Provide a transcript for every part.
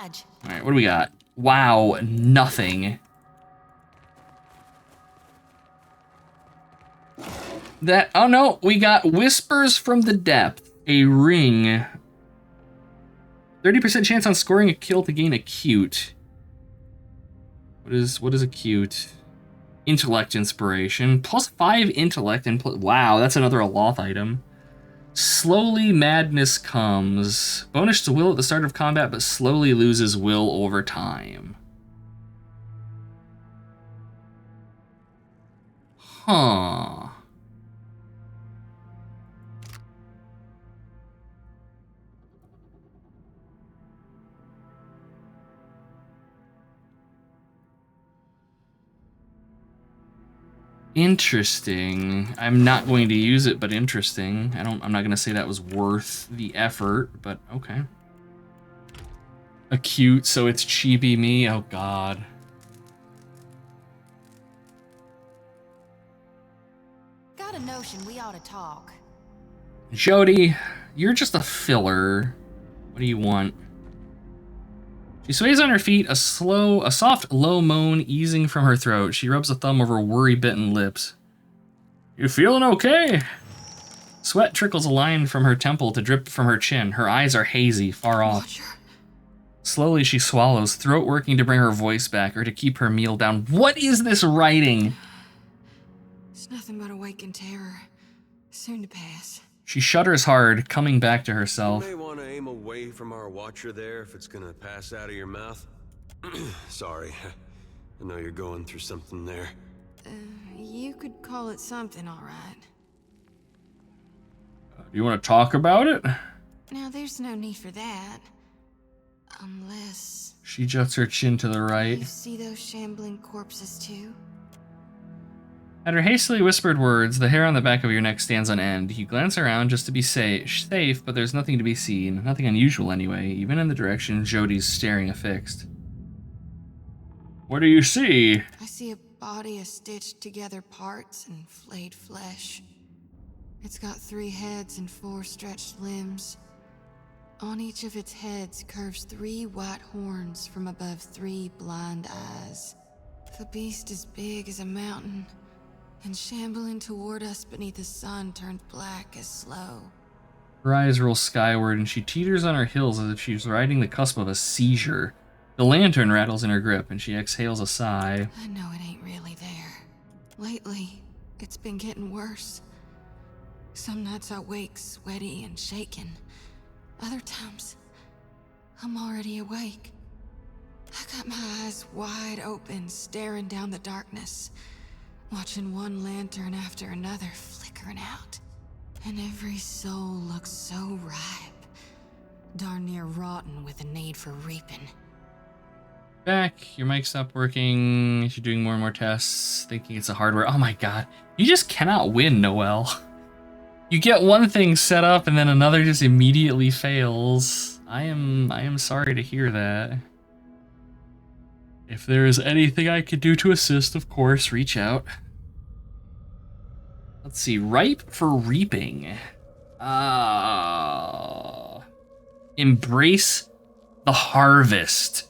badge. Alright, what do we got? Wow, nothing. Oh no, we got Whispers from the Depth, a ring. 30% chance on scoring a kill to gain acute. What is acute? Intellect inspiration. +5 intellect and wow, that's another Aloth item. Slowly madness comes. Bonus to will at the start of combat, but slowly loses will over time. Huh. Interesting. I'm not going to use it, but interesting. I'm not going to say that was worth the effort, but okay. Acute, so it's chibi me. Oh god. Got a notion we ought to talk. Jodie, you're just a filler. What do you want? She sways on her feet, a soft, low moan easing from her throat. She rubs a thumb over worry-bitten lips. You feeling okay? Sweat trickles a line from her temple to drip from her chin. Her eyes are hazy, far off. Watcher. Slowly she swallows, throat working to bring her voice back or to keep her meal down. What is this writing? It's nothing but awakened terror. Soon to pass. She shudders hard, coming back to herself. You may want to aim away from our watcher there if it's gonna pass out of your mouth. Sorry. I know you're going through something there. You could call it something, all right. Do you want to talk about it? Now, there's no need for that. Unless... She juts her chin to the right. You see those shambling corpses, too? At her hastily whispered words, the hair on the back of your neck stands on end. You glance around just to be safe, but there's nothing to be seen. Nothing unusual anyway, even in the direction Jodie's staring affixed. What do you see? I see a body of stitched together parts and flayed flesh. It's got 3 heads and 4 stretched limbs. On each of its heads curves 3 white horns from above 3 blind eyes. The beast is big as a mountain, and shambling toward us beneath the sun turns black as slow. Her eyes roll skyward, and she teeters on her heels as if she's riding the cusp of a seizure. The lantern rattles in her grip, and she exhales a sigh. I know it ain't really there. Lately, it's been getting worse. Some nights I wake sweaty and shaking. Other times, I'm already awake. I got my eyes wide open, staring down the darkness, watching one lantern after another flickering out. And every soul looks so ripe, darn near rotten with a need for reaping. Back, your mic stopped working. You're doing more and more tests, thinking it's a hardware. Oh my god, you just cannot win, Noelle. You get one thing set up and then another just immediately fails. I am sorry to hear that. If there is anything I could do to assist, of course, reach out. Let's see, ripe for reaping. Embrace the harvest.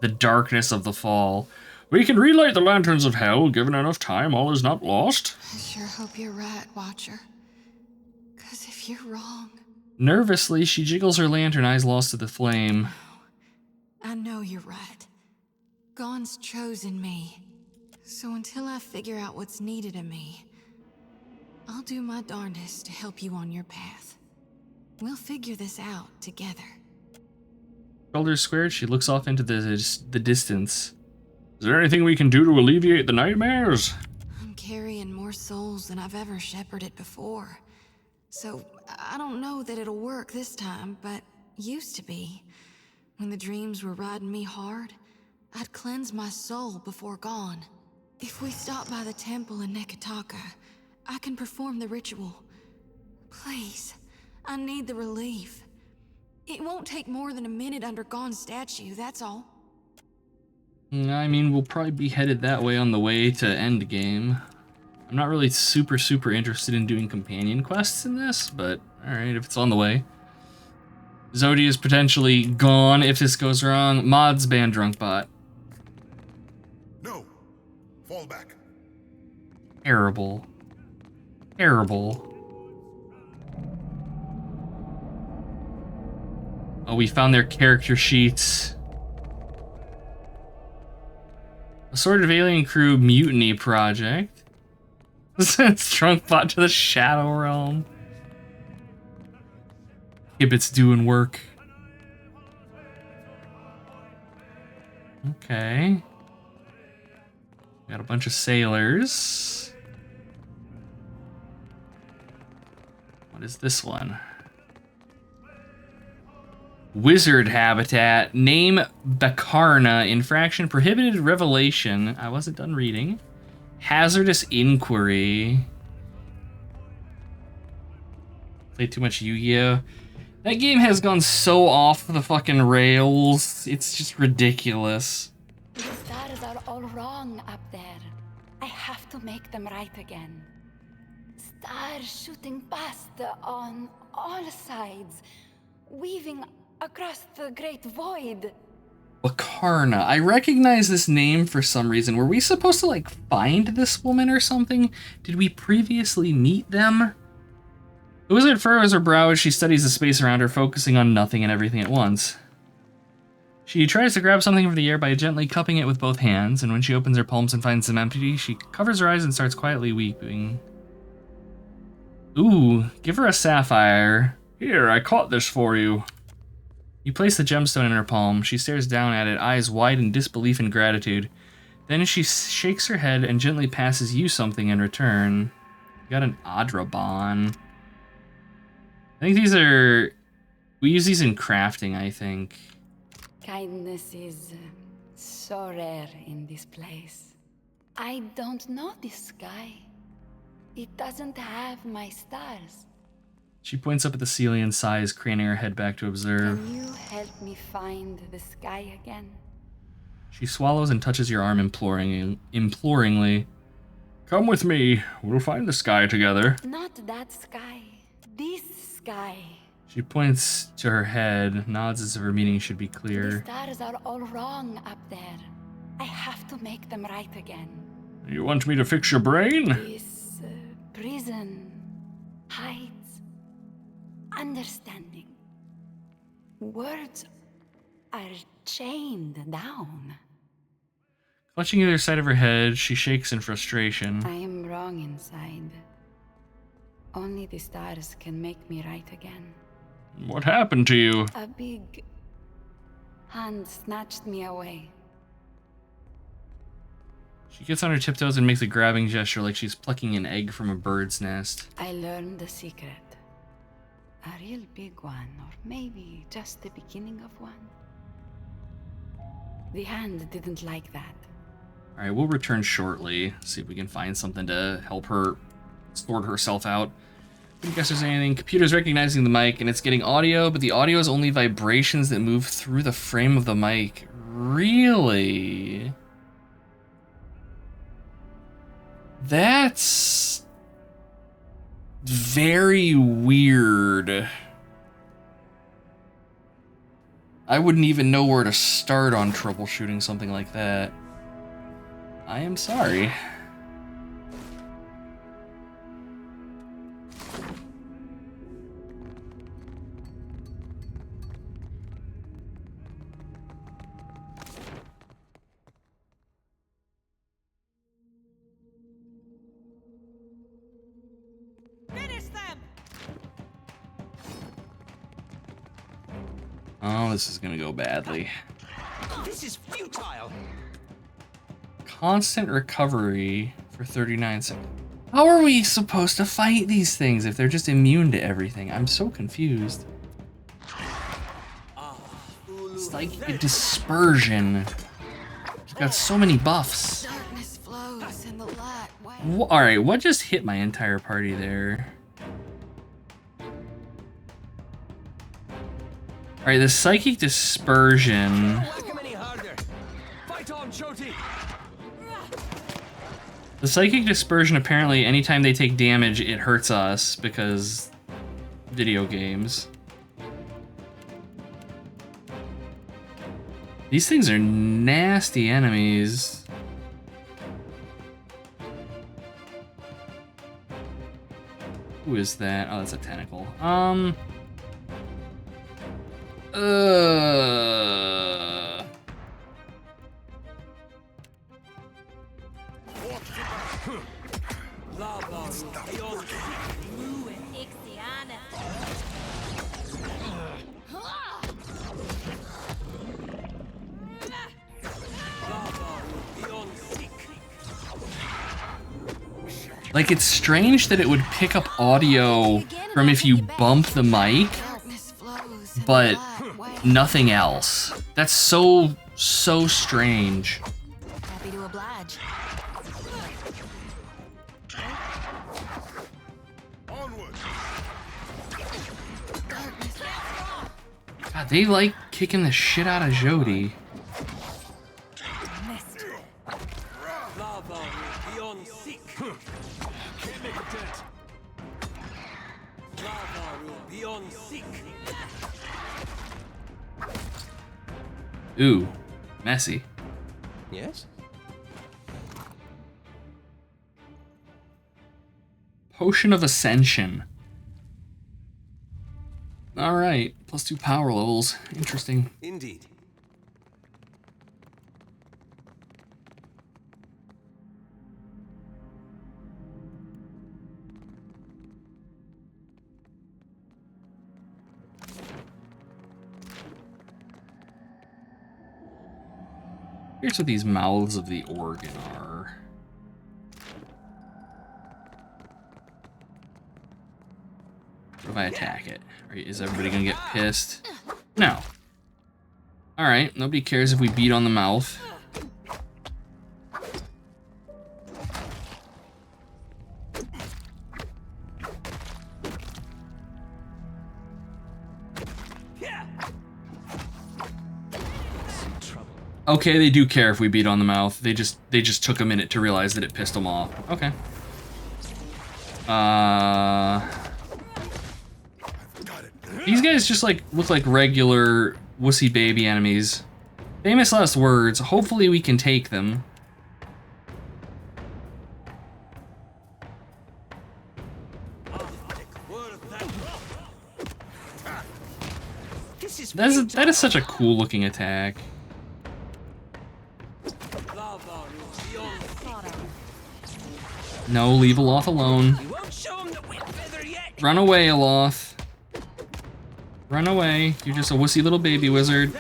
The darkness of the fall. We can relight the lanterns of hell, given enough time, all is not lost. I sure hope you're right, Watcher. 'Cause if you're wrong... Nervously, she jiggles her lantern, eyes lost to the flame. I know you're right. Gon's chosen me. So until I figure out what's needed of me, I'll do my darndest to help you on your path. We'll figure this out together. Shoulders squared, she looks off into the distance. Is there anything we can do to alleviate the nightmares? I'm carrying more souls than I've ever shepherded before. So I don't know that it'll work this time, but used to be. When the dreams were riding me hard, I'd cleanse my soul before Gon. If we stop by the temple in Neketaka, I can perform the ritual. Please, I need the relief. It won't take more than a minute under Gon's statue, that's all. I mean, we'll probably be headed that way on the way to Endgame. I'm not really super interested in doing companion quests in this, but alright, if it's on the way. Zodi is potentially gone if this goes wrong. Mods ban Drunkbot. No. Fall back. Terrible. Terrible. Oh, we found their character sheets. Assorted alien crew mutiny project. Sends Drunkbot to the Shadow Realm. Hibbit's doing work. Okay. Got a bunch of sailors. What is this one? Wizard habitat. Name Bakarna. Infraction. Prohibited revelation. I wasn't done reading. Hazardous inquiry. Played too much Yu-Gi-Oh! That game has gone so off the fucking rails. It's just ridiculous. The stars are all wrong up there. I have to make them right again. Stars shooting past on all sides, weaving across the great void. Bakarna. I recognize this name for some reason. Were we supposed to, like, find this woman or something? Did we previously meet them? The wizard furrows her brow as she studies the space around her, focusing on nothing and everything at once. She tries to grab something from the air by gently cupping it with both hands, and when she opens her palms and finds them empty, she covers her eyes and starts quietly weeping. Ooh, give her a sapphire. Here, I caught this for you. You place the gemstone in her palm. She stares down at it, eyes wide in disbelief and gratitude. Then she shakes her head and gently passes you something in return. You got an Adrabon. I think these are... We use these in crafting, I think. Kindness is so rare in this place. I don't know this sky. It doesn't have my stars. She points up at the ceiling and sighs, craning her head back to observe. Can you help me find the sky again? She swallows and touches your arm imploringly. Come with me. We'll find the sky together. Not that sky. This sky. She points to her head, nods as if her meaning should be The clear. stars are all wrong up there. I have to make them right again. You want me to fix your brain? This prison hides understanding. Words are chained down. Clutching either side of her head, she shakes in frustration. I am wrong inside. Only the stars can make me right again. What happened to you? A big hand snatched me away. She gets on her tiptoes and makes a grabbing gesture like she's plucking an egg from a bird's nest. I learned a secret. A real big one, or maybe just the beginning of one. The hand didn't like that. Alright, we'll return shortly. See if we can find something to help her sort herself out. I guess there's anything. Computer's recognizing the mic and it's getting audio, but the audio is only vibrations that move through the frame of the mic. Really? That's very weird. I wouldn't even know where to start on troubleshooting something like that. I am sorry. Oh, this is gonna go badly. This is futile. Constant recovery for 39 seconds. How are we supposed to fight these things if they're just immune to everything? I'm so confused. It's like a dispersion. It's got so many buffs. Darkness flows and the light waves. Alright, what just hit my entire party there? Alright, the psychic dispersion. Work him any harder. Fight on, Choti. The psychic dispersion, apparently, anytime they take damage, it hurts us because video games. These things are nasty enemies. Who is that? Oh, that's a tentacle. Like, it's strange that it would pick up audio from if you bump the mic, Darkness flows in a but black way. nothing else. That's so strange. Happy to oblige. Onward. Darkness. God, they like kicking the shit out of Jody. Lava beyond seek. Can't make a dent. Lava beyond seek. Ooh, messy. Yes? Potion of Ascension. Alright, +2 power levels. Interesting. Indeed. Here's what these mouths of the organ are. What if I attack it? Is everybody gonna get pissed? No. Alright, nobody cares if we beat on the mouth. Okay, they do care if we beat on the mouth. They just took a minute to realize that it pissed them off. Okay. These guys just like look like regular wussy baby enemies. Famous last words. Hopefully we can take them. That is such a cool looking attack. No, leave Aloth alone. Run away, Aloth. Run away. You're just a wussy little baby wizard.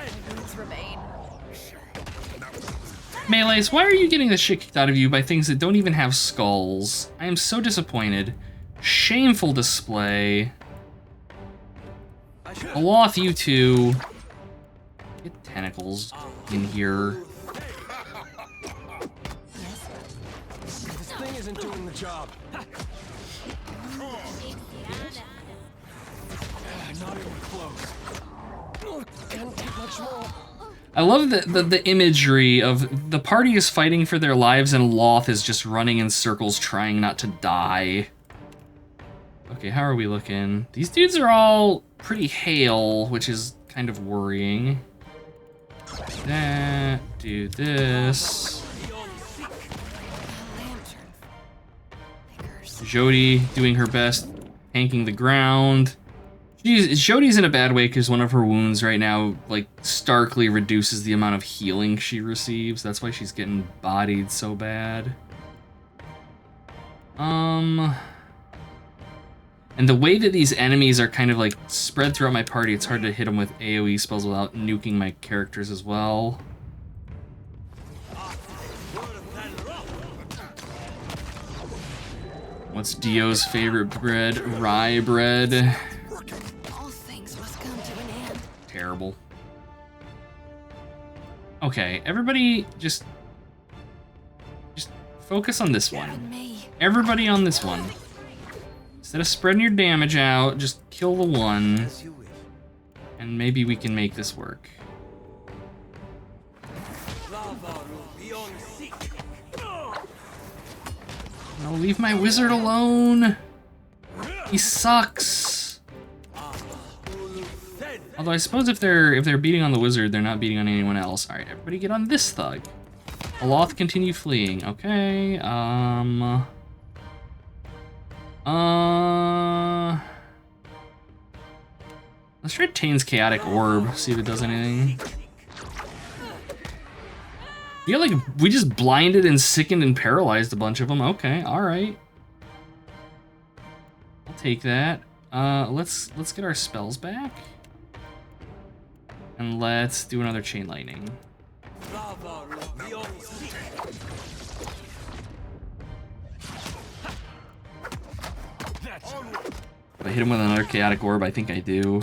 Melees, why are you getting the shit kicked out of you by things that don't even have skulls? I am so disappointed. Shameful display. Aloth, you two. Get tentacles in here. This thing isn't doing the job. Not even close. Can't take much more. I love the imagery of the party is fighting for their lives and Aloth is just running in circles trying not to die. Okay, how are we looking? These dudes are all pretty hale, which is kind of worrying. That, do this. Jody doing her best, tanking the ground. Jody's in a bad way because one of her wounds right now, like, starkly reduces the amount of healing she receives. That's why she's getting bodied so bad. And the way that these enemies are kind of, like, spread throughout my party, it's hard to hit them with AoE spells without nuking my characters as well. What's Dio's favorite bread? Rye bread. All things must come to an end. Terrible. Okay, everybody just focus on this one. And me. Everybody on this one. Instead of spreading your damage out, just kill the one. And maybe we can make this work. No, leave my wizard alone. He sucks. Although I suppose if they're beating on the wizard, they're not beating on anyone else. All right, everybody get on this thug. Aloth continue fleeing. Okay. Let's try Tane's Chaotic Orb, see if it does anything. I feel like we just blinded and sickened and paralyzed a bunch of them. Okay, alright. I'll take that. Let's get our spells back. And let's do another Chain Lightning. If I hit him with another Chaotic Orb, I think I do.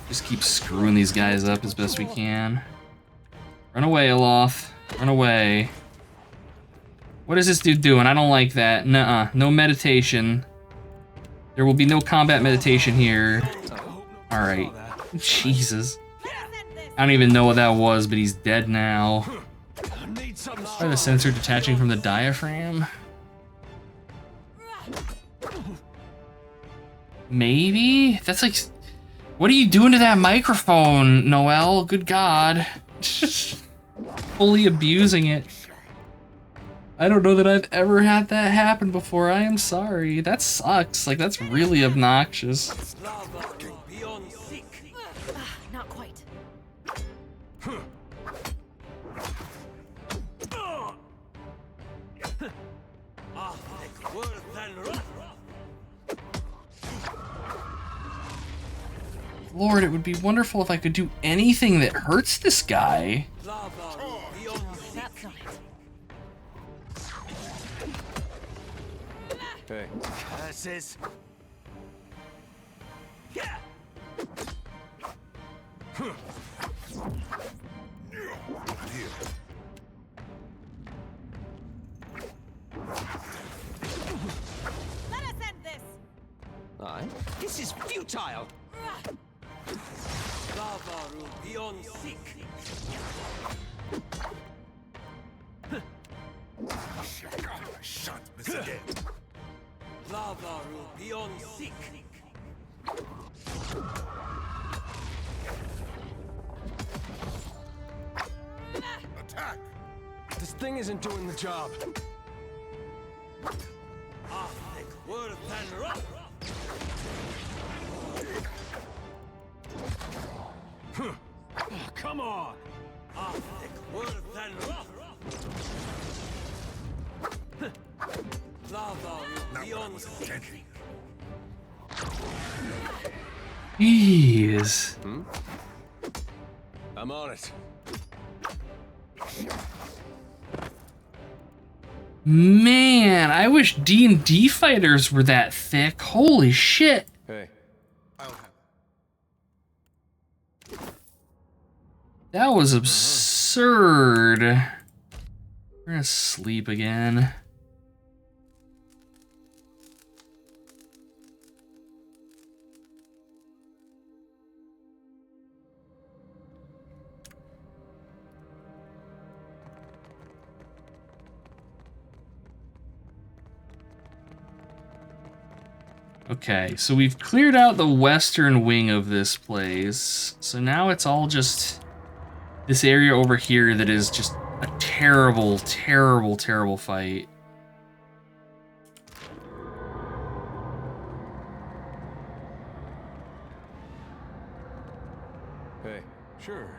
Just keep screwing these guys up as best we can. Run away, Aloth. Run away. What is this dude doing? I don't like that. Nuh-uh. No meditation. There will be no combat meditation here. Alright. Jesus. I don't even know what that was, but he's dead now. Try the sensor detaching from the diaphragm. Maybe? That's like... What are you doing to that microphone, Noelle? Good God. Fully abusing it. I don't know that I've ever had that happen before. I am sorry. That sucks. Like, that's really obnoxious. Not quite. Lord, it would be wonderful if I could do anything that hurts this guy. That's not it. Hey. Curses. Let us end this. Aye. This is futile. Shut, Mr. Dead. Attack! This thing isn't doing the job. Come on! Gently. Jeez. I'm on it. Man, I wish D&D fighters were that thick. Holy shit. Hey. I'll have it. That was absurd. We're gonna sleep again. Okay, so we've cleared out the western wing of this place. So now it's all just this area over here that is just a terrible, terrible, terrible fight. Hey. Sure.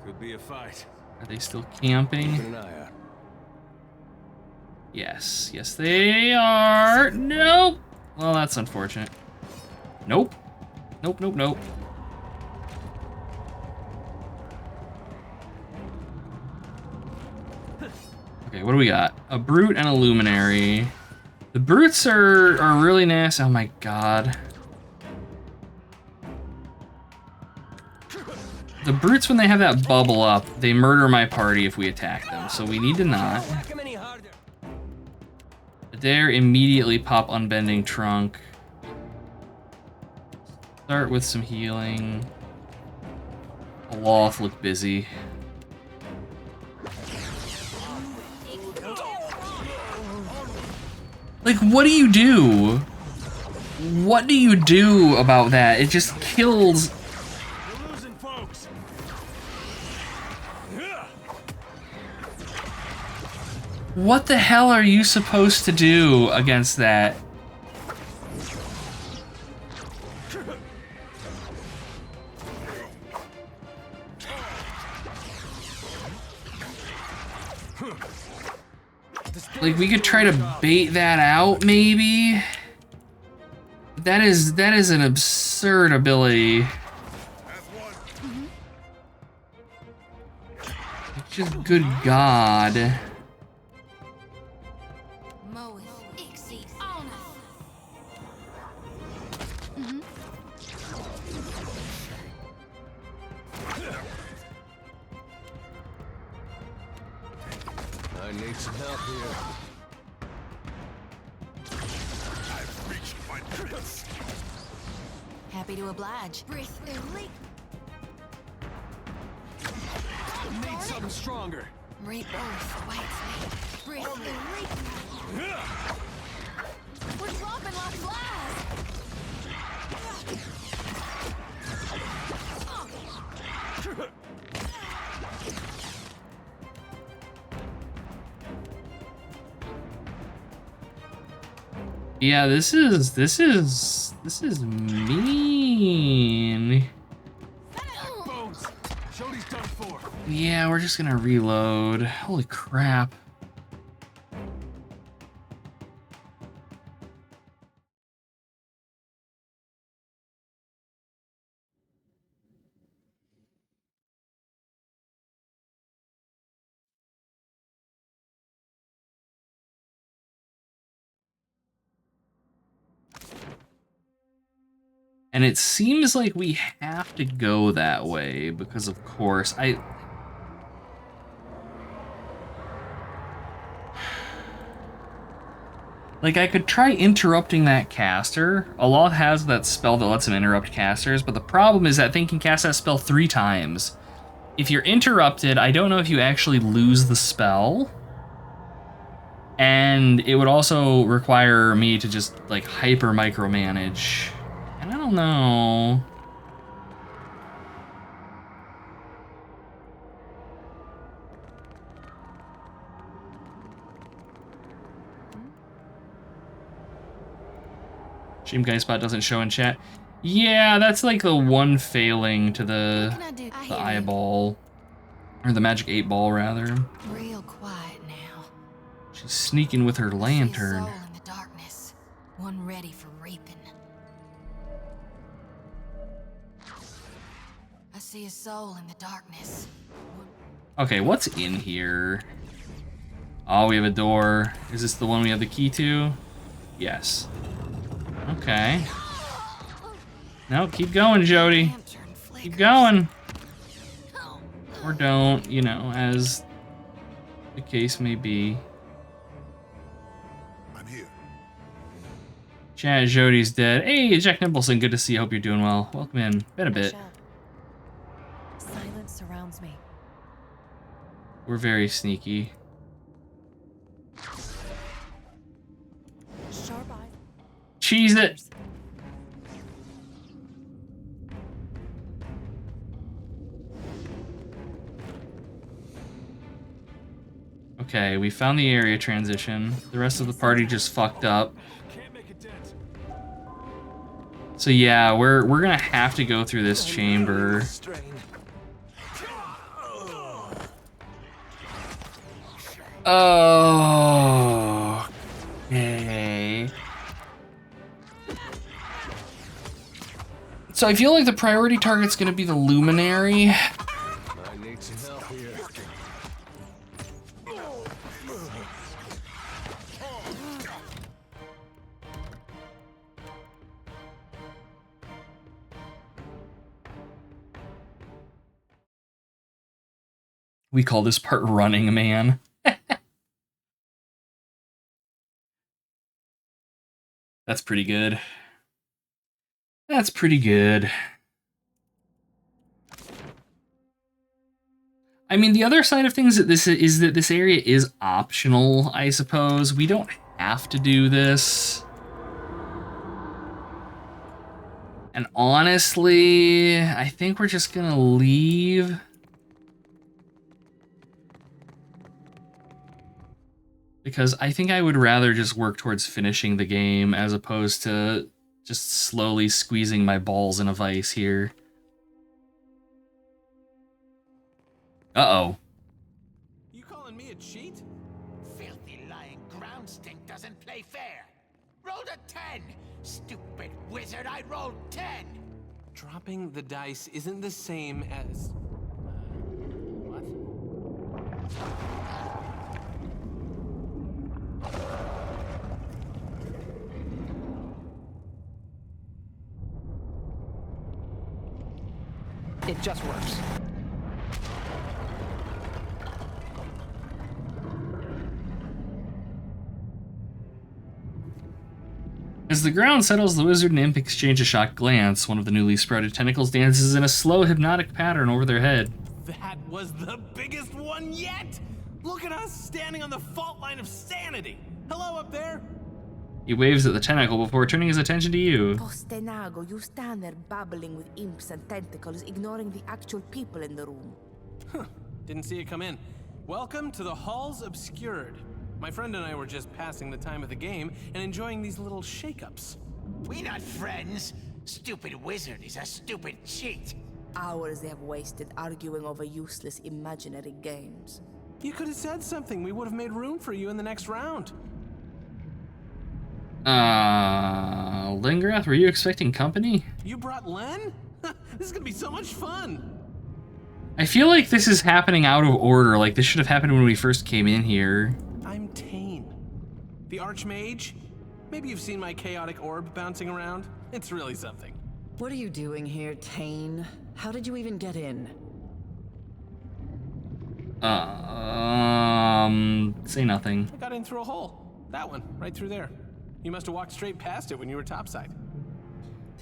Could be a fight. Are they still camping? Keeping an eye out. Yes, yes they are. Nope. Well, that's unfortunate. Nope. Nope, nope, nope. Okay, what do we got? A brute and a luminary. The brutes are really nasty. Oh my god. The brutes, when they have that bubble up, they murder my party if we attack them, so we need to not. Whack him any harder. There, immediately pop Unbending Trunk. Start with some healing. Aloth look busy. Like, what do you do? what do you do about that? It just kills. We're losing folks. What the hell are you supposed to do against that? Like, we could try to bait that out, maybe? That is an absurd ability. Just good God. Moeth, Ixi, Alnath. I need some help here. I've reached my limits. Happy to oblige. Breathe. Elite. Need something stronger. Rebirth awaits me. Breathe. Elite. We're dropping like flies. Yeah, this is mean. Bones. Jody's done for. Yeah, we're just gonna reload. Holy crap. And it seems like we have to go that way because, of course, like, I could try interrupting that caster. Aloth has that spell that lets him interrupt casters, but the problem is that thing can cast that spell 3 times. If you're interrupted, I don't know if you actually lose the spell. And it would also require me to just, like, hyper micromanage. And I don't know. Shame Guy Spot doesn't show in chat. Yeah, that's like the one failing to the What can I do? I the hear you. eyeball. Or the magic 8-ball, rather. Real quiet now. She's sneaking with her I see a lantern. soul in the darkness. One ready for reaping. I see a soul in the darkness. Okay, what's in here? Oh, we have a door. Is this the one we have the key to? Yes. Okay. No, keep going, Jody. Lantern flickers. Keep going. Or don't, you know, as the case may be. I'm here. Chad, Jody's dead. Hey, Jack Nimbleson, good to see you. Hope you're doing well. Welcome in. Been a bit. Silence surrounds me. We're very sneaky. Sharp eyes. Cheese it. Okay, we found the area transition. The rest of the party just fucked up. Can't make a dent. So yeah, we're gonna have to go through this chamber. Oh. Okay. So I feel like the priority target's gonna be the Luminary. I need some help here. We call this part Running Man. That's pretty good. That's pretty good. I mean, the other side of things is that this area is optional, I suppose. We don't have to do this. And honestly, I think we're just gonna leave. Because I think I would rather just work towards finishing the game as opposed to just slowly squeezing my balls in a vice here. Uh-oh. You calling me a cheat? Filthy lying ground stink doesn't play fair. Rolled a 10. Stupid wizard, I rolled 10. Dropping the dice isn't the same as... what? It just works. As the ground settles, the wizard and imp exchange a shocked glance. One of the newly sprouted tentacles dances in a slow, hypnotic pattern over their head. That was the biggest one yet! Look at us standing on the fault line of sanity! Hello up there! He waves at the tentacle before turning his attention to you. Postenago, you stand there babbling with imps and tentacles, ignoring the actual people in the room. Huh, didn't see it come in. Welcome to the Halls Obscured. My friend and I were just passing the time of the game and enjoying these little shake-ups. We not friends. Stupid wizard is a stupid cheat. Hours they have wasted arguing over useless imaginary games. You could have said something. We would have made room for you in the next round. Lingrath, were you expecting company? You brought Len? This is gonna be so much fun. I feel like this is happening out of order. Like, this should have happened when we first came in here. I'm Tane, the Archmage. Maybe you've seen my chaotic orb bouncing around. It's really something. What are you doing here, Tane? How did you even get in? Say nothing. I got in through a hole. That one, right through there. You must have walked straight past it when you were topside.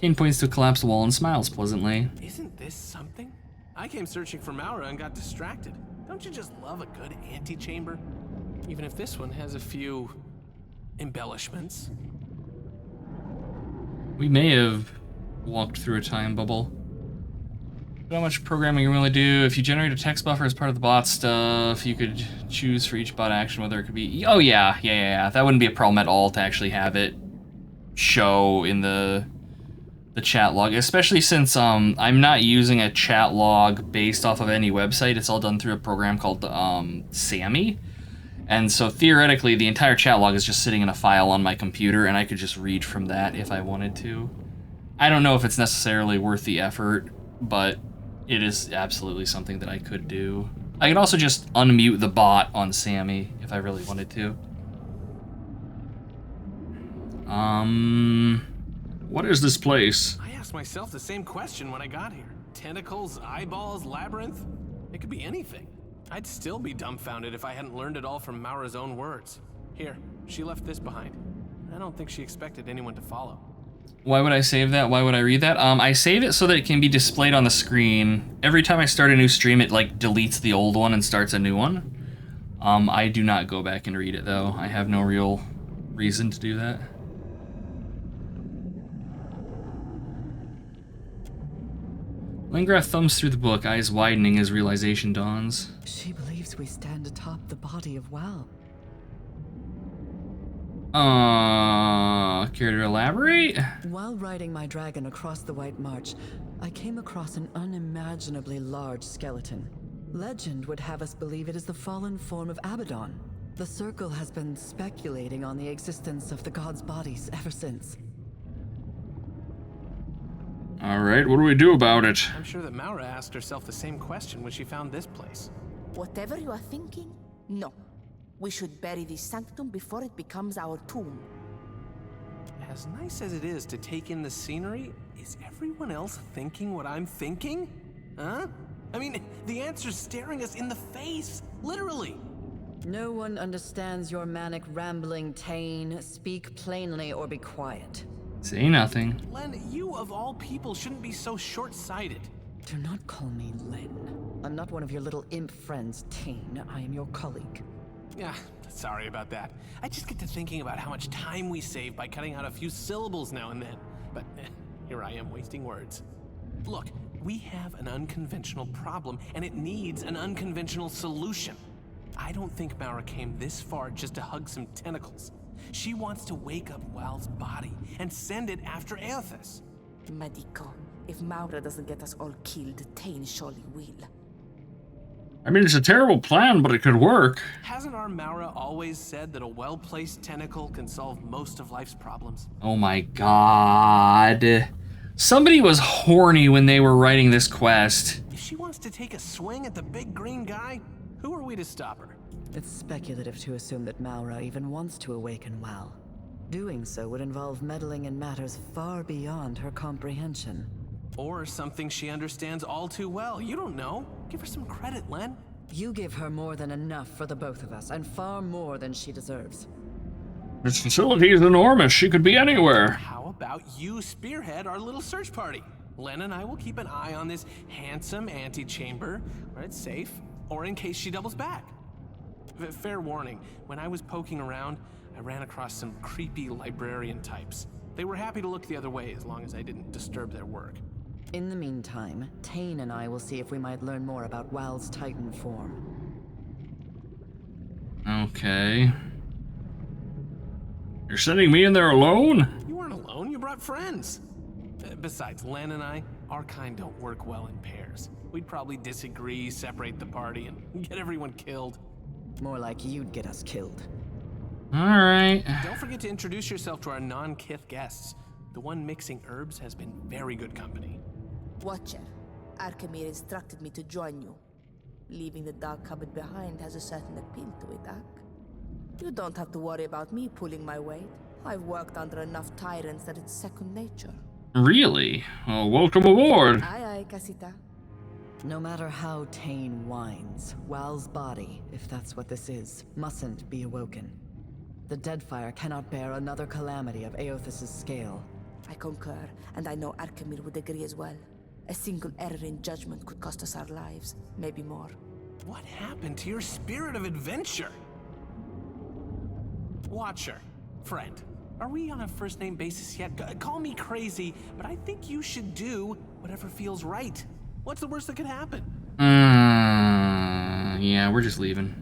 Tane points to a collapsed wall and smiles pleasantly. Isn't this something? I came searching for Maura and got distracted. Don't you just love a good antechamber? Even if this one has a few embellishments. We may have walked through a time bubble. How much programming you really do? If you generate a text buffer as part of the bot stuff, you could choose for each bot action whether it could be... Oh yeah. That wouldn't be a problem at all to actually have it show in the chat log, especially since I'm not using a chat log based off of any website. It's all done through a program called Sammy. And so theoretically, the entire chat log is just sitting in a file on my computer, and I could just read from that if I wanted to. I don't know if it's necessarily worth the effort, but it is absolutely something that I could do. I could also just unmute the bot on Sammy if I really wanted to. What is this place? I asked myself the same question when I got here. Tentacles, eyeballs, labyrinth? It could be anything. I'd still be dumbfounded if I hadn't learned it all from Maura's own words. Here, she left this behind. I don't think she expected anyone to follow. Why would I save that? Why would I read that? I save it so that it can be displayed on the screen. Every time I start a new stream, it like deletes the old one and starts a new one. I do not go back and read it though. I have no real reason to do that. Lingrath thumbs through the book, eyes widening as realization dawns. She believes we stand atop the body of Well. Care to elaborate? While riding my dragon across the White March, I came across an unimaginably large skeleton. Legend would have us believe it is the fallen form of Abaddon. The Circle has been speculating on the existence of the gods' bodies ever since. Alright, what do we do about it? I'm sure that Maura asked herself the same question when she found this place. Whatever you are thinking, no. We should bury this sanctum before it becomes our tomb. As nice as it is to take in the scenery, is everyone else thinking what I'm thinking? Huh? I mean, the answer's staring us in the face, literally. No one understands your manic rambling, Tane. Speak plainly or be quiet. Say nothing. Len, you of all people shouldn't be so short-sighted. Do not call me Len. I'm not one of your little imp friends, Tane. I am your colleague. Yeah, sorry about that. I just get to thinking about how much time we save by cutting out a few syllables now and then. But Here I am wasting words. Look, we have an unconventional problem, and it needs an unconventional solution. I don't think Maura came this far just to hug some tentacles. She wants to wake up Wal's body and send it after Eothas. Medico, if Maura doesn't get us all killed, Tain surely will. I mean, it's a terrible plan, but it could work. Hasn't our Maura always said that a well-placed tentacle can solve most of life's problems? Oh my god. Somebody was horny when they were writing this quest. If she wants to take a swing at the big green guy, who are we to stop her? It's speculative to assume that Maura even wants to awaken Wal. Doing so would involve meddling in matters far beyond her comprehension. Or something she understands all too well. You don't know. Give her some credit, Len. You give her more than enough for the both of us, and far more than she deserves. This facility is enormous. She could be anywhere. How about you spearhead our little search party? Len and I will keep an eye on this handsome antechamber, where it's safe, or in case she doubles back. Fair warning, when I was poking around, I ran across some creepy librarian types. They were happy to look the other way as long as I didn't disturb their work. In the meantime, Tain and I will see if we might learn more about Wal's Titan form. Okay. You're sending me in there alone? You weren't alone, you brought friends. Besides, Len and I, our kind don't work well in pairs. We'd probably disagree, separate the party, and get everyone killed. More like you'd get us killed. Alright. Don't forget to introduce yourself to our non-Kith guests. The one mixing herbs has been very good company. Watcher, Arkemir instructed me to join you. Leaving the dark cupboard behind has a certain appeal to it, Ak. You don't have to worry about me pulling my weight. I've worked under enough tyrants that it's second nature. Really? Well, welcome aboard. Aye, aye, Casita. No matter how Tain whines, Wal's body, if that's what this is, mustn't be awoken. The Deadfire cannot bear another calamity of Eothas' scale. I concur, and I know Arkemir would agree as well. A single error in judgment could cost us our lives, maybe more. What happened to your spirit of adventure? Watcher, friend, are we on a first-name basis yet? Call me crazy, but I think you should do whatever feels right. What's the worst that could happen? Yeah, we're just leaving.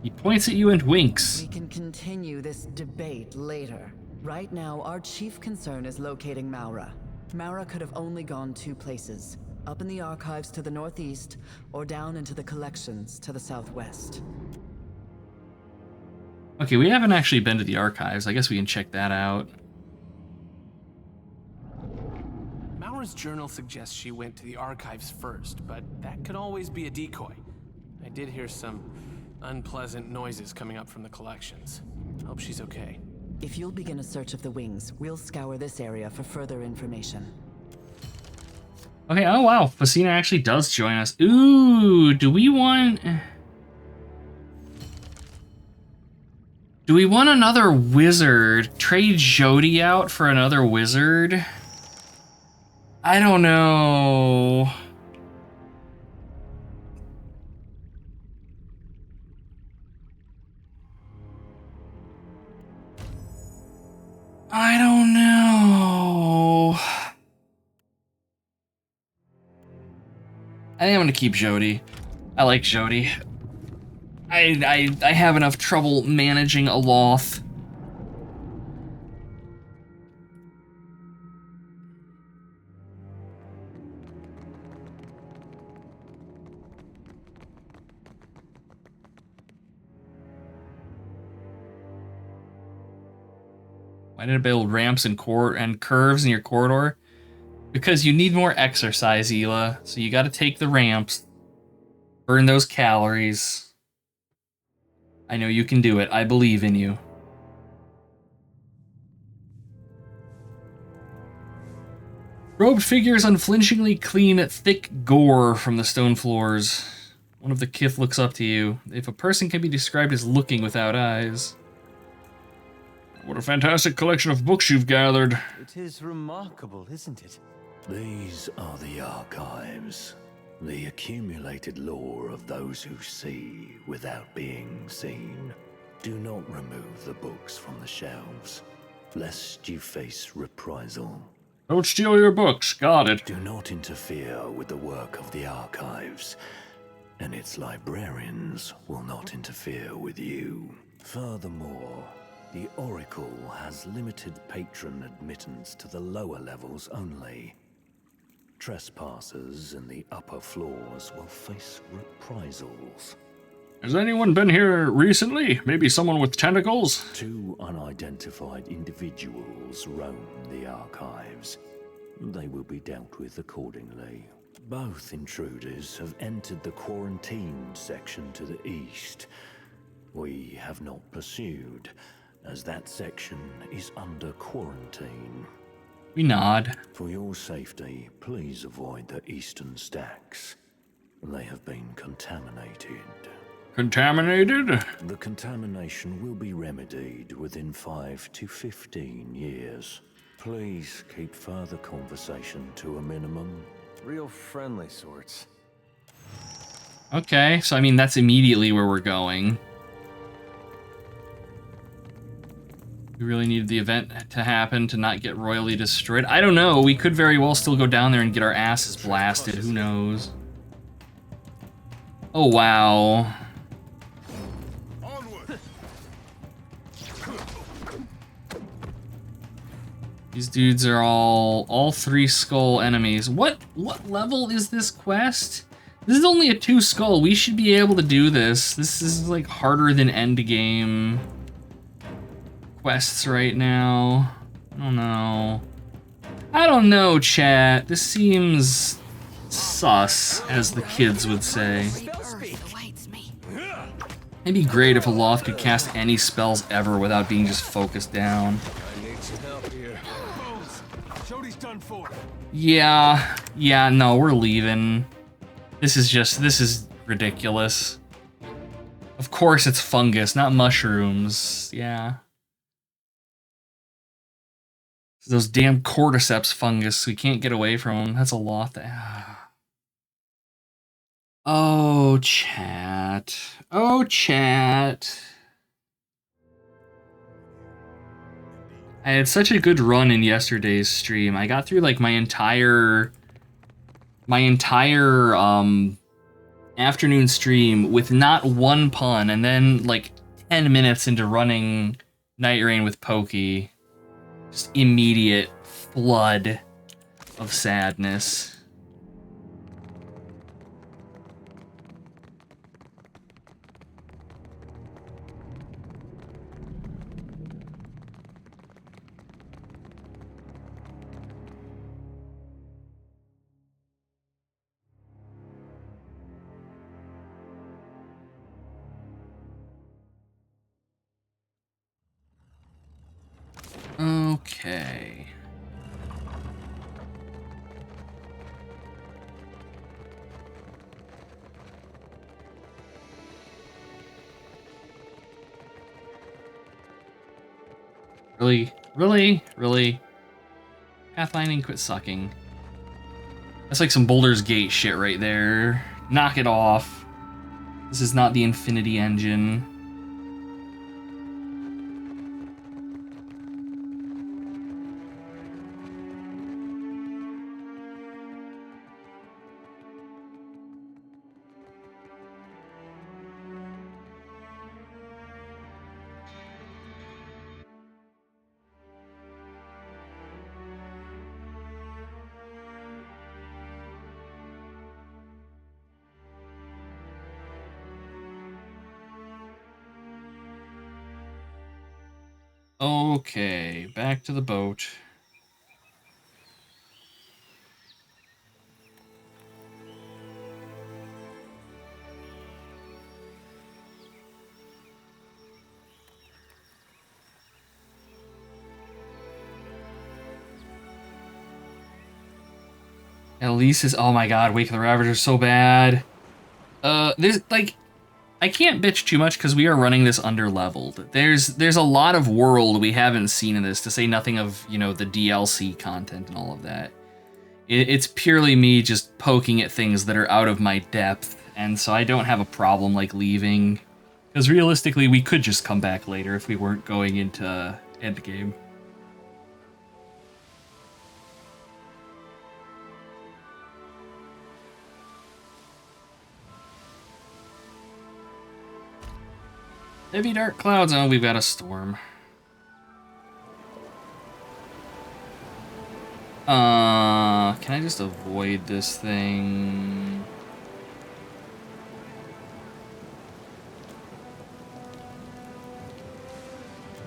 He points at you and winks. We can continue this debate later. Right now, our chief concern is locating Maura. Maura could have only gone two places. Up in the archives to the northeast, or down into the collections to the southwest. Okay, we haven't actually been to the archives. I guess we can check that out. Maura's journal suggests she went to the archives first, but that could always be a decoy. I did hear some unpleasant noises coming up from the collections. Hope she's okay. If you'll begin a search of the wings, we'll scour this area for further information. Okay, oh wow, Fasina actually does join us. Ooh, do we want another wizard? Trade Jody out for another wizard? I don't know. I don't know. I think I'm gonna keep Jody. I like Jody. I have enough trouble managing a Loth. Why did I build ramps and curves in your corridor? Because you need more exercise, Hila. So you gotta take the ramps. Burn those calories. I know you can do it. I believe in you. Robed figures unflinchingly clean thick gore from the stone floors. One of the Kith looks up to you. If a person can be described as looking without eyes. What a fantastic collection of books you've gathered. It is remarkable, isn't it? These are the archives. The accumulated lore of those who see without being seen. Do not remove the books from the shelves, lest you face reprisal. Don't steal your books, got it. Do not interfere with the work of the archives, and its librarians will not interfere with you. Furthermore, the Oracle has limited patron admittance to the lower levels only. Trespassers in the upper floors will face reprisals. Has anyone been here recently? Maybe someone with tentacles? 2 unidentified individuals roam the archives. They will be dealt with accordingly. Both intruders have entered the quarantined section to the east. We have not pursued, as that section is under quarantine. We nod. For your safety, please avoid the eastern stacks. They have been contaminated. Contaminated? The contamination will be remedied within 5 to 15 years. Please keep further conversation to a minimum. Real friendly sorts. Okay, so I mean, that's immediately where we're going. We really needed the event to happen to not get royally destroyed. I don't know, we could very well still go down there and get our asses blasted, who knows? Oh, wow. These dudes are all 3 skull enemies. What level is this quest? This is only a 2 skull. We should be able to do this. This is like harder than endgame quests right now. I don't know, chat. This seems sus, as the kids would say. It'd be great if Aloth could cast any spells ever without being just focused down. Yeah, no, we're leaving. This is ridiculous. Of course it's fungus, not mushrooms. Yeah. Those damn cordyceps fungus, we can't get away from them. That's a lot. Oh, chat. Oh, chat. I had such a good run in yesterday's stream. I got through like my entire afternoon stream with not one pun, and then like 10 minutes into running Night Rain with Pokey, just immediate flood of sadness. Okay. Really? Pathfinding, quit sucking. That's like some Baldur's Gate shit right there. Knock it off. This is not the Infinity Engine. Okay, back to the boat. Elise is, oh my god, Wake of the Ravager is so bad. There's like, I can't bitch too much because we are running this under-leveled. There's a lot of world we haven't seen in this, to say nothing of, you know, the DLC content and all of that. It's purely me just poking at things that are out of my depth, and so I don't have a problem like leaving. Because realistically, we could just come back later if we weren't going into endgame. Heavy dark clouds. Oh, we've got a storm. Can I just avoid this thing?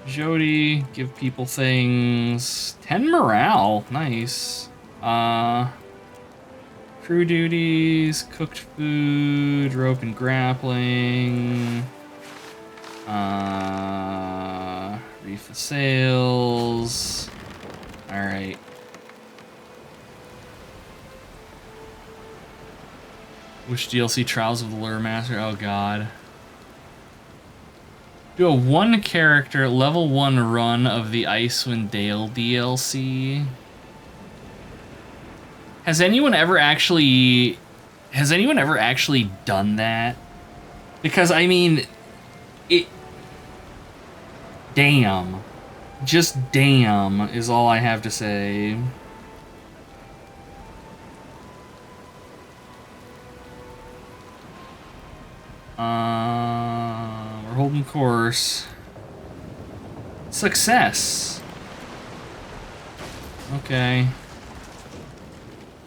Jody, give people things. 10 morale, nice. Crew duties, cooked food, rope and grappling. Reef the sails. Alright. Which DLC? Trials of the Lure Master? Oh god. Do a 1 character level 1 run of the Icewind Dale DLC. Has anyone ever actually done that? Because I mean, damn. Just damn is all I have to say. We're holding course. Success. Okay.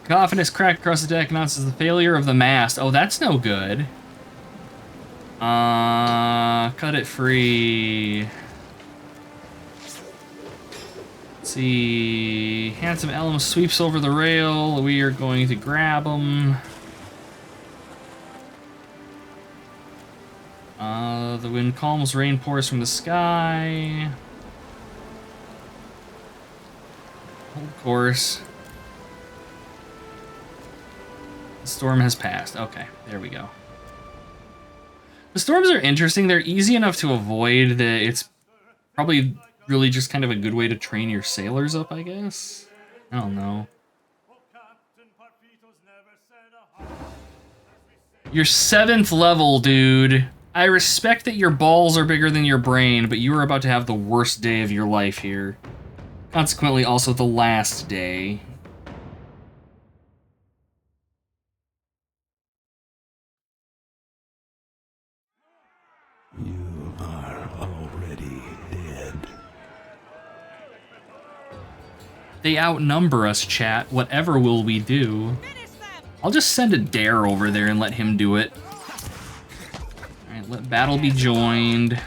Coffin is cracked across the deck, announces the failure of the mast. Oh, that's no good. Cut it free. Let's see. Handsome Elm sweeps over the rail. We are going to grab him. The wind calms, rain pours from the sky. Hold course. The storm has passed. Okay, there we go. The storms are interesting. They're easy enough to avoid that it's probably really just kind of a good way to train your sailors up, I guess. I don't know. You're 7th level, dude. I respect that your balls are bigger than your brain, but you are about to have the worst day of your life here. Consequently, also the last day. You are already dead. They outnumber us, chat. Whatever will we do? I'll just send a dare over there and let him do it. Alright, let battle be joined.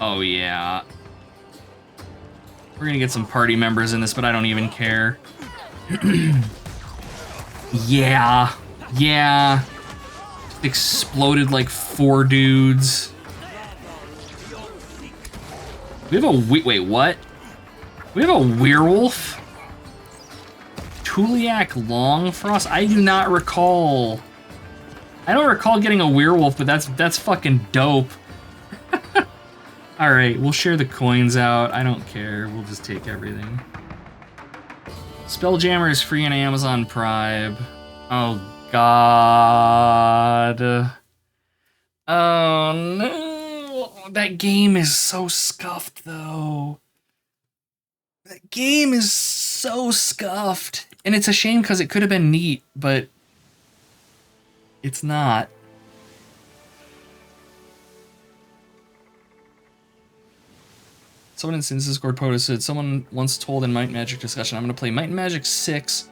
Oh yeah. We're gonna get some party members in this, but I don't even care. Yeah. Just exploded like 4 dudes. We have a wait, what? We have a werewolf? Tuliak Longfrost? I do not recall. I don't recall getting a werewolf, but that's fucking dope. Alright, we'll share the coins out. I don't care. We'll just take everything. Spelljammer is free on Amazon Prime. Oh, God. Oh, no. That game is so scuffed, though. That game is so scuffed. And it's a shame because it could have been neat, but it's not. Someone in Sin's Discord post said, someone once told in Might and Magic discussion, I'm going to play Might and Magic 6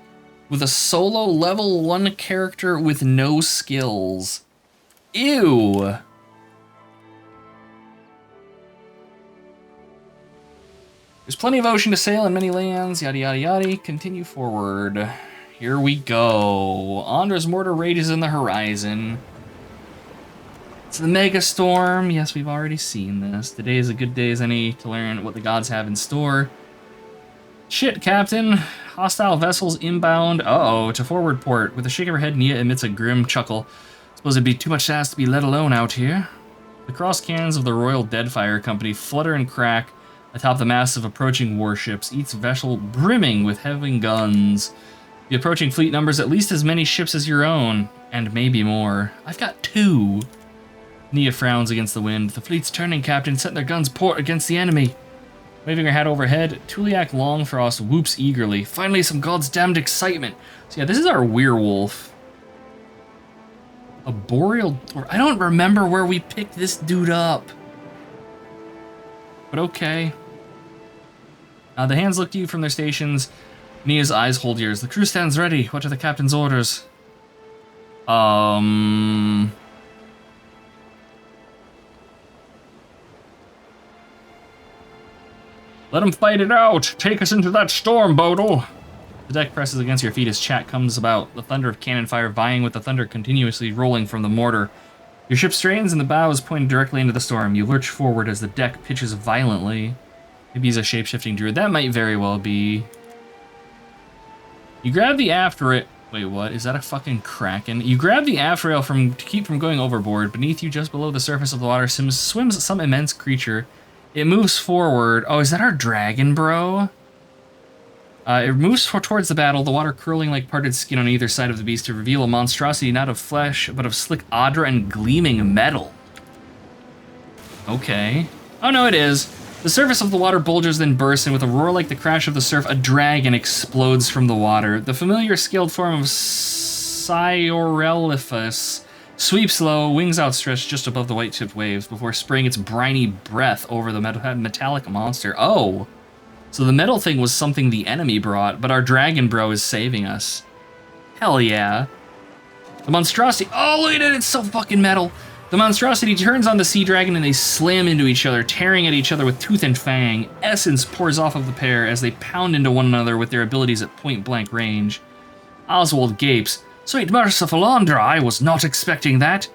with a solo level 1 character with no skills. Ew. There's plenty of ocean to sail and many lands, yada yada yada. Continue forward. Here we go. Andra's mortar rages in the horizon. It's the mega storm. Yes, we've already seen this. Today is a good day as any to learn what the gods have in store. Shit, Captain. Hostile vessels inbound. Uh-oh, to forward port. With a shake of her head, Nia emits a grim chuckle. Suppose it'd be too much to ask to be let alone out here. The cross cannons of the Royal Deadfire Company flutter and crack atop the mass of approaching warships, each vessel brimming with heavy guns. The approaching fleet numbers at least as many ships as your own, and maybe more. I've got 2. Nia frowns against the wind. The fleet's turning, Captain. Set their guns port against the enemy. Waving her hat overhead, Tuliak Longfrost whoops eagerly. Finally, some god's damned excitement. So yeah, this is our werewolf. A boreal door. I don't remember where we picked this dude up. But okay. The hands look to you from their stations. Nia's eyes hold yours. The crew stands ready. What are the captain's orders? Let him fight it out. Take us into that storm, Bodil. The deck presses against your feet as chat comes about, the thunder of cannon fire vying with the thunder continuously rolling from the mortar. Your ship strains and the bow is pointed directly into the storm. You lurch forward as the deck pitches violently. Maybe he's a shape-shifting druid. That might very well be. You grab the aft rail. Wait, what? Is that a fucking kraken? You grab the aft rail to keep from going overboard. Beneath you, just below the surface of the water, swims some immense creature. It moves forward. Oh, is that our dragon, bro? It moves towards the battle, the water curling like parted skin on either side of the beast to reveal a monstrosity not of flesh, but of slick Adra and gleaming metal. Okay. Oh no, it is. The surface of the water bulges, then bursts, and with a roar like the crash of the surf, a dragon explodes from the water. The familiar scaled form of Scioreliphus sweeps low, wings outstretched just above the white-tipped waves, before spraying its briny breath over the metallic monster. Oh! So the metal thing was something the enemy brought, but our dragon bro is saving us. Hell yeah. The monstrosity... Oh, look at it! It's so fucking metal! The monstrosity turns on the sea dragon and they slam into each other, tearing at each other with tooth and fang. Essence pours off of the pair as they pound into one another with their abilities at point-blank range. Oswald gapes. Sweet merciful Andra, I was not expecting that.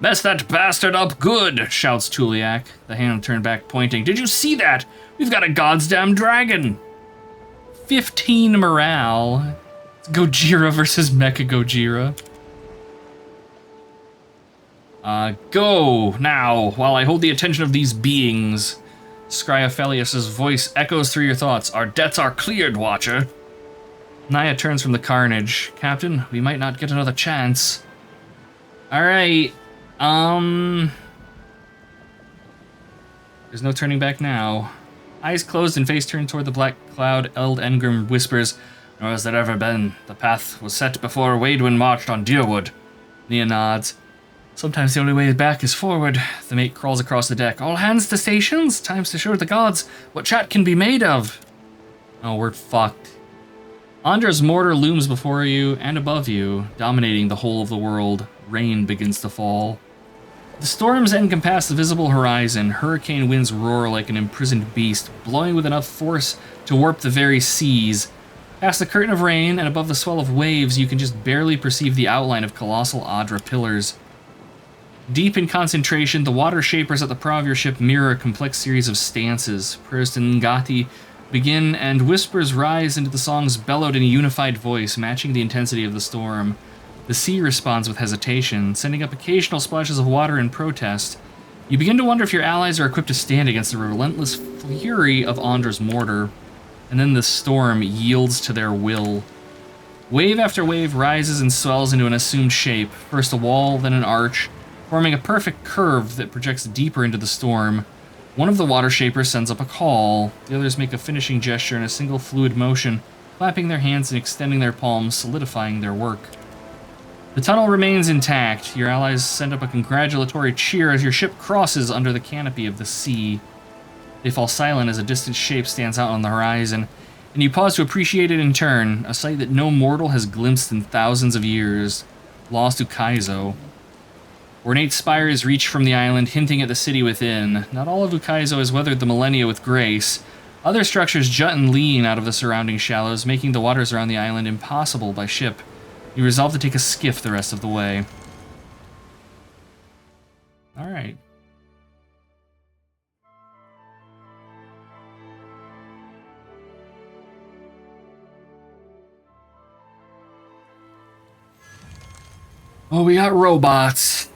Mess that bastard up good, shouts Tuliak, the hand turned back pointing. Did you see that? We've got a goddamn dragon. 15 morale. It's Gojira versus Mecha Gojira. Go now, while I hold the attention of these beings. Scryophelius' voice echoes through your thoughts. Our debts are cleared, Watcher. Nia turns from the carnage. Captain, we might not get another chance. Alright, there's no turning back now. Eyes closed and face turned toward the black cloud, Eld Engrim whispers, Nor has there ever been. The path was set before Waidwin marched on Deerwood. Nia nods. Sometimes the only way back is forward. The mate crawls across the deck. All hands to stations. Time's to show the gods what chat can be made of. Oh, we're fucked. Andra's mortar looms before you and above you, dominating the whole of the world. Rain begins to fall. The storms encompass the visible horizon. Hurricane winds roar like an imprisoned beast, blowing with enough force to warp the very seas. Past the curtain of rain and above the swell of waves, you can just barely perceive the outline of colossal Adra pillars. Deep in concentration, the water shapers at the prow of your ship mirror a complex series of stances. Prayers to Ngati begin, and whispers rise into the songs bellowed in a unified voice, matching the intensity of the storm. The sea responds with hesitation, sending up occasional splashes of water in protest. You begin to wonder if your allies are equipped to stand against the relentless fury of Andra's mortar. And then the storm yields to their will. Wave after wave rises and swells into an assumed shape, first a wall, then an arch, forming a perfect curve that projects deeper into the storm. One of the water shapers sends up a call. The others make a finishing gesture in a single fluid motion, clapping their hands and extending their palms, solidifying their work. The tunnel remains intact. Your allies send up a congratulatory cheer as your ship crosses under the canopy of the sea. They fall silent as a distant shape stands out on the horizon, and you pause to appreciate it in turn, a sight that no mortal has glimpsed in thousands of years. Lost Ukaizo. Ornate spires reach from the island, hinting at the city within. Not all of Ukaizo has weathered the millennia with grace. Other structures jut and lean out of the surrounding shallows, making the waters around the island impossible by ship. You resolve to take a skiff the rest of the way. Alright. Oh, we got robots.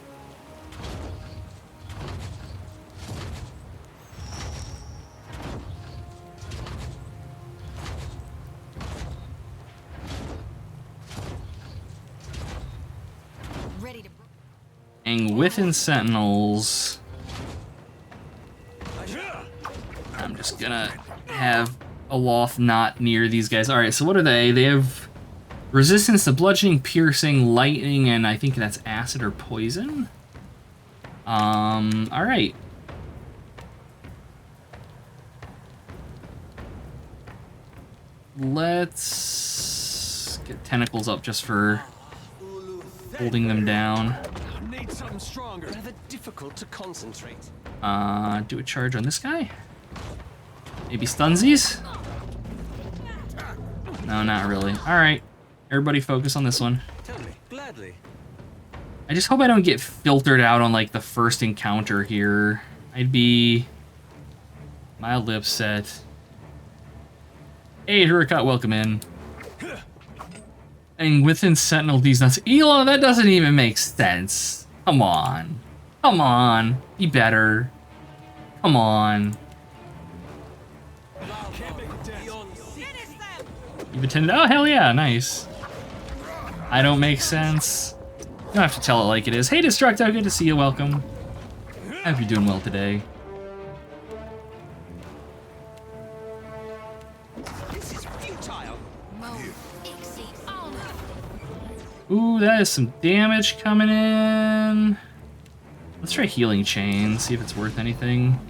And within Sentinels, I'm just gonna have Aloth not near these guys. Alright, so what are they? They have Resistance to bludgeoning, piercing, lightning, and I think that's acid or poison. Alright. Let's get tentacles up just for holding them down. Need something stronger. Rather difficult to concentrate. Do a charge on this guy? Maybe stunsies? No, not really. Alright. Everybody focus on this one. Tell me, gladly. I just hope I don't get filtered out on, like, the first encounter here. I'd be mildly upset. Hey, Hurakat, welcome in. And within Sentinel, these nuts. Ela, that doesn't even make sense. Come on. Come on. Be better. Come on. You've attended. Oh, hell yeah. Nice. I don't make sense. You don't have to tell it like it is. Hey, Destructo, good to see you. Welcome. I hope you're doing well today. This is futile. Ooh, that is some damage coming in. Let's try Healing Chain, see if it's worth anything.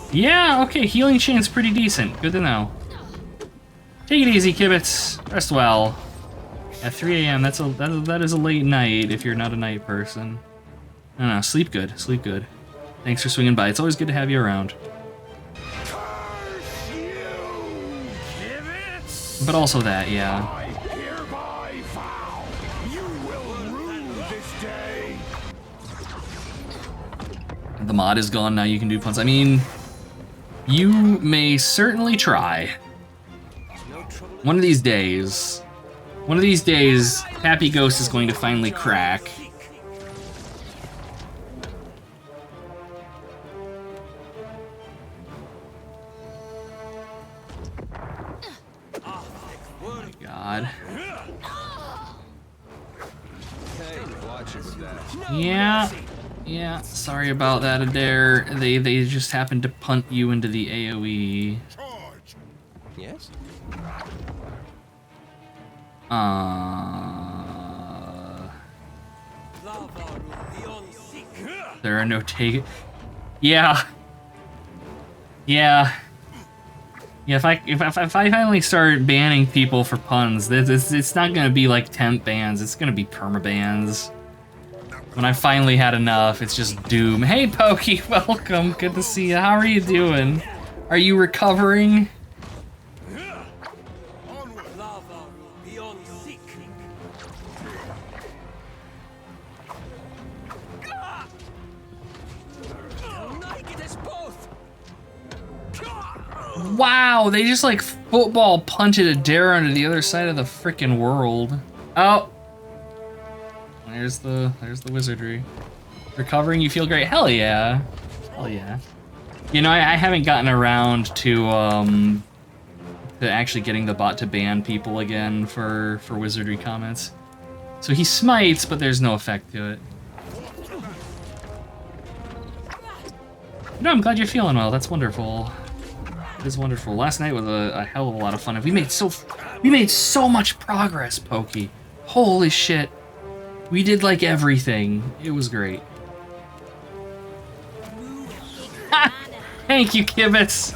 Yeah, okay, Healing Chain's pretty decent. Good to know. Take it easy, Kibitz. Rest well. At 3 a.m., that is a late night if you're not a night person. No, sleep good. Sleep good. Thanks for swinging by. It's always good to have you around. But also that, yeah. The mod is gone, now you can do puns. I mean, you may certainly try. One of these days, Happy Ghost is going to finally crack. God. Yeah, sorry about that, Adair. They just happened to punt you into the AoE. Yes? There are no take. Yeah. If I finally start banning people for puns, it's not gonna be like temp bans. It's gonna be perma bans. When I finally had enough, it's just doom. Hey, Pokey, welcome. Good to see you. How are you doing? Are you recovering? Wow, they just like football punted Adair onto the other side of the frickin' world. Oh. There's the wizardry. Recovering, you feel great. Hell yeah. Hell yeah. You know, I haven't gotten around to actually getting the bot to ban people again for wizardry comments. So he smites, but there's no effect to it. No, I'm glad you're feeling well. That's wonderful. It is wonderful. Last night was a hell of a lot of fun. We made so much progress, Pokey. Holy shit. We did like everything. It was great. Thank you, Kibitz.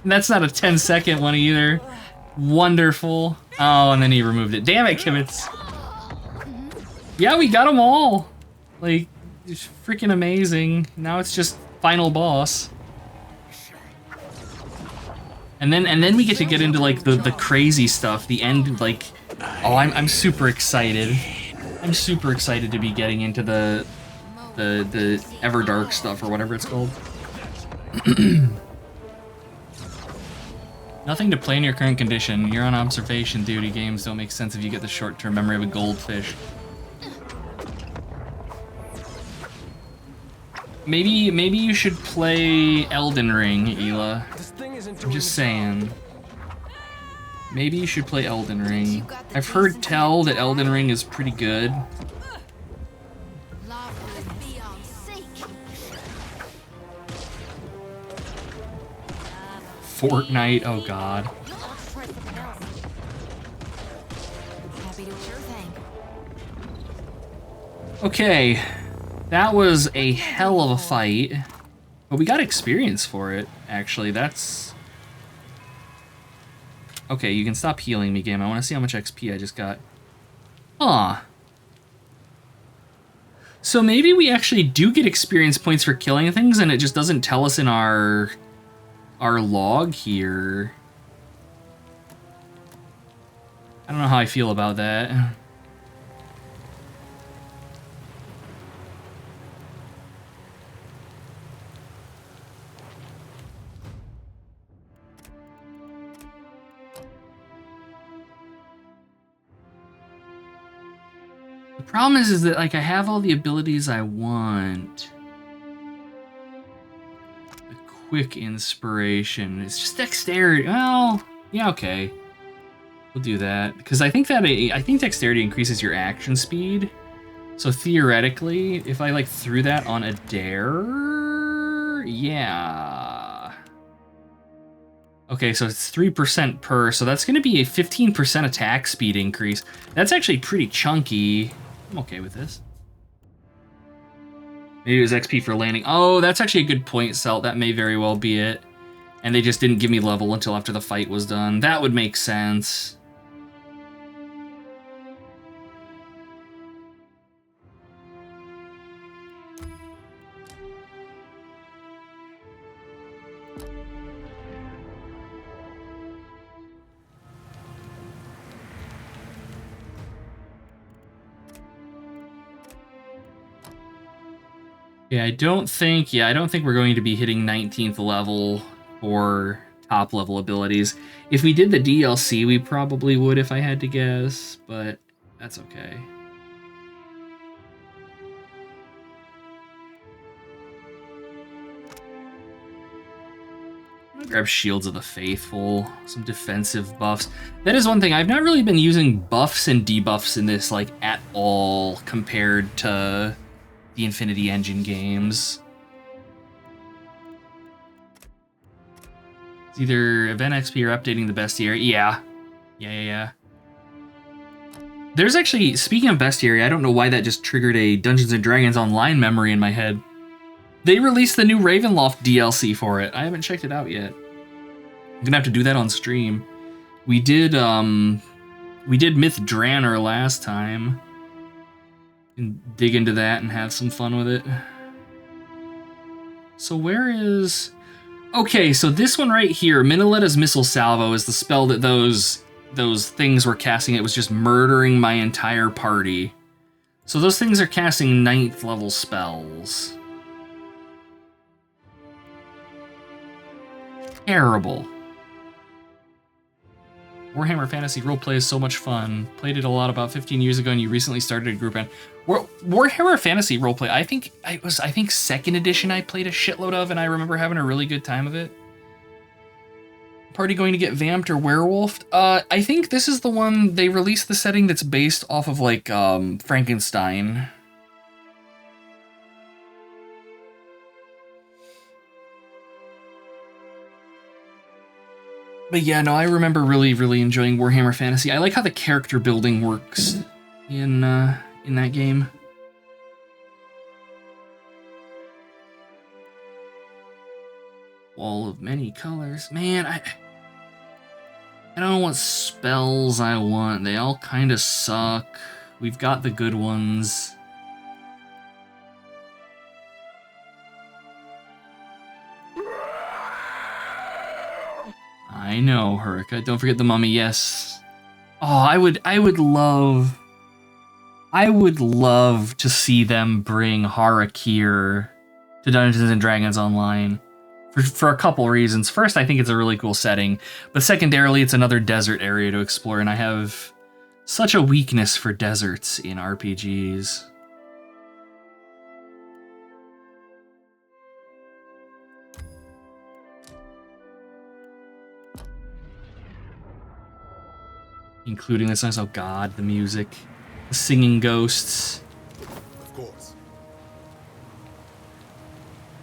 That's not a 10-second one either. Wonderful. Oh, and then he removed it. Damn it, Kibitz. Yeah, we got them all. Like, it's freaking amazing. Now it's just final boss. And then we get to get into like the crazy stuff, the end, like, oh, I'm super excited. I'm super excited to be getting into the Everdark stuff or whatever it's called. Nothing to play in your current condition. You're on observation duty. Games don't make sense if you get the short-term memory of a goldfish. Maybe you should play Elden Ring, Ela. I'm just saying. Maybe you should play Elden Ring. I've heard tell that Elden Ring is pretty good. Beyond seek. Fortnite, oh god. I'll just try something else. Happy to sure thing. Okay, that was a hell of a fight, but we got experience for it, actually. That's... Okay, you can stop healing me, game. I want to see how much XP I just got. Aw. So maybe we actually do get experience points for killing things, and it just doesn't tell us in our log here. I don't know how I feel about that. The problem is that like I have all the abilities I want. The quick inspiration. It's just dexterity. Well, yeah, okay. We'll do that because I think dexterity increases your action speed. So theoretically, if I like threw that on a dare, yeah. Okay, so it's 3% per, so that's going to be a 15% attack speed increase. That's actually pretty chunky. I'm okay with this. Maybe it was XP for landing. Oh, that's actually a good point, Celt. That may very well be it. And they just didn't give me level until after the fight was done. That would make sense. Yeah, I don't think we're going to be hitting 19th level for top level abilities. If we did the DLC, we probably would if I had to guess, but that's okay. I'm gonna grab Shields of the Faithful, some defensive buffs. That is one thing, I've not really been using buffs and debuffs in this like at all compared to the Infinity Engine games. It's either event XP or updating the bestiary. Yeah. There's actually, speaking of bestiary, I don't know why that just triggered a Dungeons & Dragons Online memory in my head. They released the new Ravenloft DLC for it. I haven't checked it out yet. I'm gonna have to do that on stream. We did Myth Draenor last time. And dig into that and have some fun with it. So where is... Okay, so this one right here, Miniletta's Missile Salvo, is the spell that those things were casting. It was just murdering my entire party. So those things are casting 9th level spells. Terrible. Warhammer Fantasy Roleplay is so much fun. Played it a lot about 15 years ago, and you recently started a group. And Warhammer Fantasy Roleplay, I think 2nd edition I played a shitload of, and I remember having a really good time of it. Party going to get vamped or werewolfed? I think this is the one they released the setting that's based off of like Frankenstein. But yeah, no, I remember really, really enjoying Warhammer Fantasy. I like how the character building works in that game. Wall of many colors. Man, I don't know what spells I want. They all kind of suck. We've got the good ones. I know, Hurricane. Don't forget the mummy, yes. Oh, I would love to see them bring Harakir to Dungeons & Dragons Online. For a couple reasons. First, I think it's a really cool setting, but secondarily, it's another desert area to explore, and I have such a weakness for deserts in RPGs. Including this nice, oh god, the music, the singing ghosts.